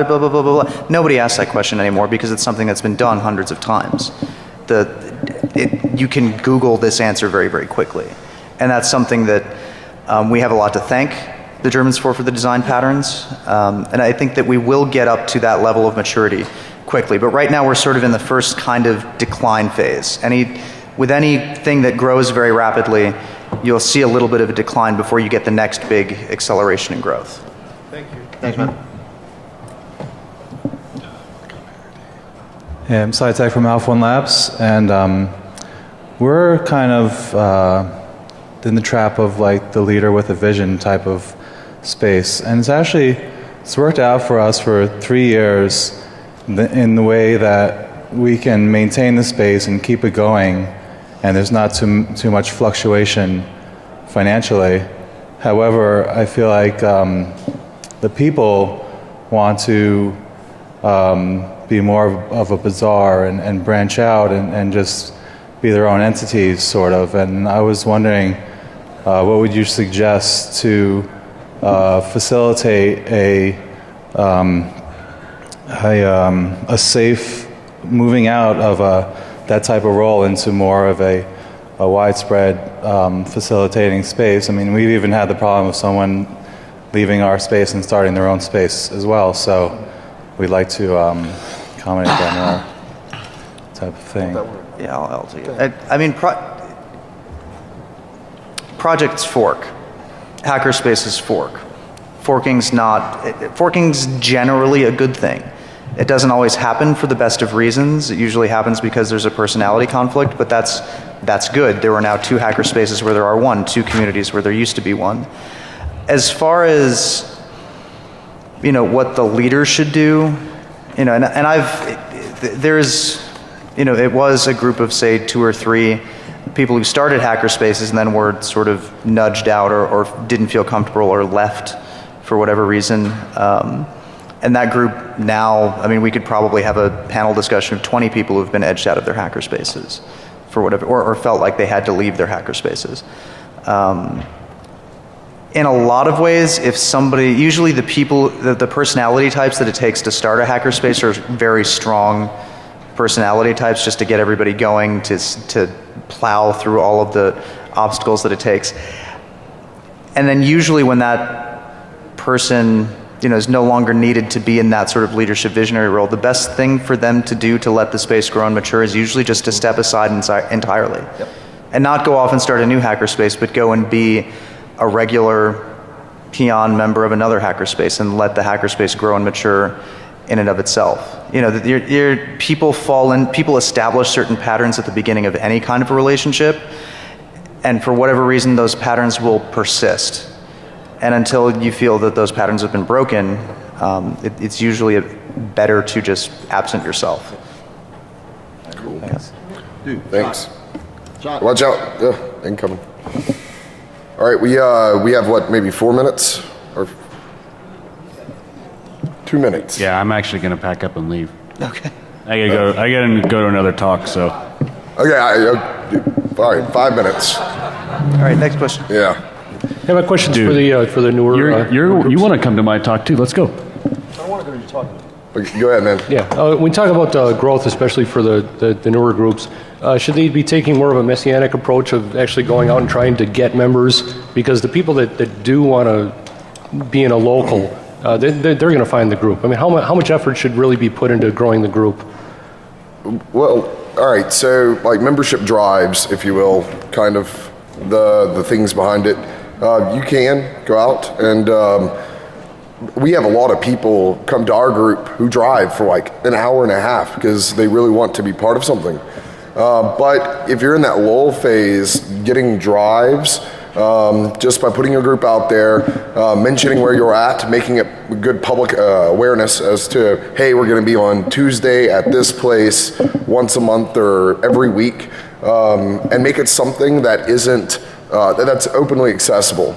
[SPEAKER 5] blah, blah, blah, blah, blah. Nobody asks that question anymore because it's something that's been done hundreds of times. You can Google this answer very, very quickly. And that's something that we have a lot to thank the Germans for the design patterns. And I think that we will get up to that level of maturity quickly. But right now we're sort of in the first kind of decline phase. With anything that grows very rapidly, you'll see a little bit of a decline before you get the next big acceleration in growth.
[SPEAKER 6] Thank you.
[SPEAKER 2] Thanks, man.
[SPEAKER 10] Yeah, I'm SciTech from Alpha One Labs, and we're kind of in the trap of like the leader with a vision type of space. And it's worked out for us for 3 years in the way that we can maintain the space and keep it going, and there's not too much fluctuation financially. However, I feel like the people want to be more of a bazaar and branch out and just be their own entities, sort of. And I was wondering, what would you suggest to facilitate a a safe moving out of that type of role into more of a widespread facilitating space. I mean, we've even had the problem of someone leaving our space and starting their own space as well. So we'd like to accommodate that more type of thing.
[SPEAKER 5] Yeah, I'll take it. I mean, projects fork. Hackerspaces fork. Forking's generally a good thing. It doesn't always happen for the best of reasons. It usually happens because there's a personality conflict, but that's good. There are now 2 hackerspaces where there are 1, 2 communities where there used to be 1. As far as, what the leader should do, it was a group of, say, 2 or 3 people who started hackerspaces and then were sort of nudged out or didn't feel comfortable or left for whatever reason. And that group now, I mean, we could probably have a panel discussion of 20 people who've been edged out of their hackerspaces for whatever, or felt like they had to leave their hackerspaces. In a lot of ways, if somebody, usually the people, the personality types that it takes to start a hackerspace are very strong personality types just to get everybody going, to plow through all of the obstacles that it takes. And then usually when that person is no longer needed to be in that sort of leadership visionary role, the best thing for them to do to let the space grow and mature is usually just to step aside entirely. Yep. And not go off and start a new hackerspace, but go and be a regular peon member of another hackerspace and let the hackerspace grow and mature in and of itself. People establish certain patterns at the beginning of any kind of a relationship, and for whatever reason, those patterns will persist. And until you feel that those patterns have been broken, it's usually better to just absent yourself.
[SPEAKER 1] Cool. Thanks. Dude, thanks. Shot. Watch out. Yeah, incoming. All right, we have what, maybe 4 minutes? Or 2 minutes?
[SPEAKER 3] Yeah, I'm actually going to pack up and leave.
[SPEAKER 5] Okay.
[SPEAKER 3] I gotta go to another talk, so.
[SPEAKER 1] Okay, all right, 5 minutes.
[SPEAKER 5] All right, next question.
[SPEAKER 1] Yeah.
[SPEAKER 7] I have a question for the newer.
[SPEAKER 3] You want to come to my talk too? Let's go.
[SPEAKER 7] I don't want to go to your talk.
[SPEAKER 1] Go ahead, man.
[SPEAKER 7] Yeah, when we talk about growth, especially for the newer groups, should they be taking more of a messianic approach of actually going out and trying to get members? Because the people that do want to be in a local, they're going to find the group. I mean, how much effort should really be put into growing the group?
[SPEAKER 1] Well, all right, so like membership drives, if you will, kind of the things behind it. You can go out and we have a lot of people come to our group who drive for like an hour and a half because they really want to be part of something. But if you're in that lull phase, getting drives, just by putting your group out there, mentioning where you're at, making it good public awareness as to, hey, we're going to be on Tuesday at this place once a month or every week, and make it something that isn't, that's openly accessible,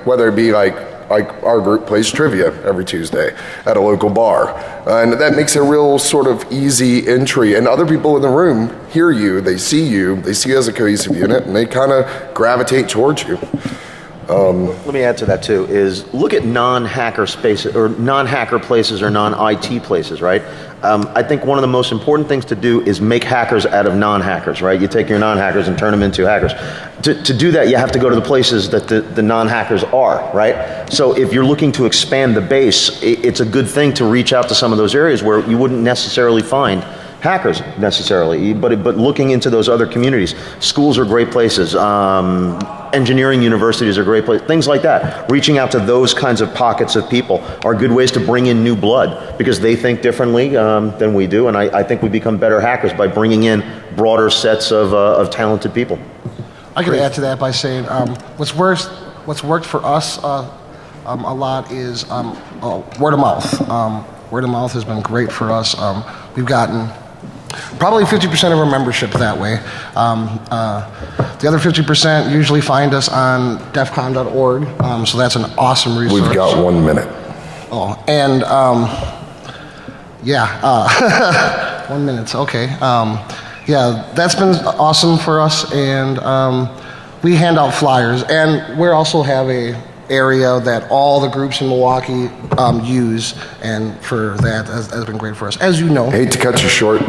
[SPEAKER 1] whether it be like our group plays trivia every Tuesday at a local bar. And that makes a real sort of easy entry. And other people in the room hear you, they see you as a cohesive unit, and they kind of gravitate towards you.
[SPEAKER 2] Let me add to that too, is look at non-hacker spaces, or non-hacker places, or non-IT places, right? I think one of the most important things to do is make hackers out of non-hackers, right? You take your non-hackers and turn them into hackers. To do that, you have to go to the places that the non-hackers are, right? So if you're looking to expand the base, it's a good thing to reach out to some of those areas where you wouldn't necessarily find hackers necessarily, but looking into those other communities. Schools are great places. Engineering universities are great places. Things like that. Reaching out to those kinds of pockets of people are good ways to bring in new blood because they think differently than we do, and I think we become better hackers by bringing in broader sets of talented people.
[SPEAKER 4] I could add to that by saying what's worked for us a lot is word of mouth. Word of mouth has been great for us. We've gotten probably 50% of our membership that way. The other 50% usually find us on defcon.org, so that's an awesome resource.
[SPEAKER 1] We've got 1 minute.
[SPEAKER 4] Oh, and 1 minute, okay. Yeah, that's been awesome for us, and we hand out flyers, and we also have a area that all the groups in Milwaukee use, and for that has been great for us. As you know.
[SPEAKER 1] I hate to cut you short,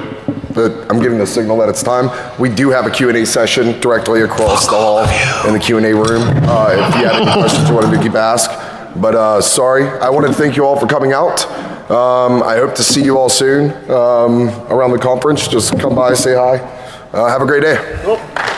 [SPEAKER 1] but I'm giving the signal that it's time. We do have a Q&A session directly across the hall in the Q&A room. If you had any questions you wanted to keep ask. But sorry, I wanted to thank you all for coming out. I hope to see you all soon around the conference. Just come by, say hi. Have a great day.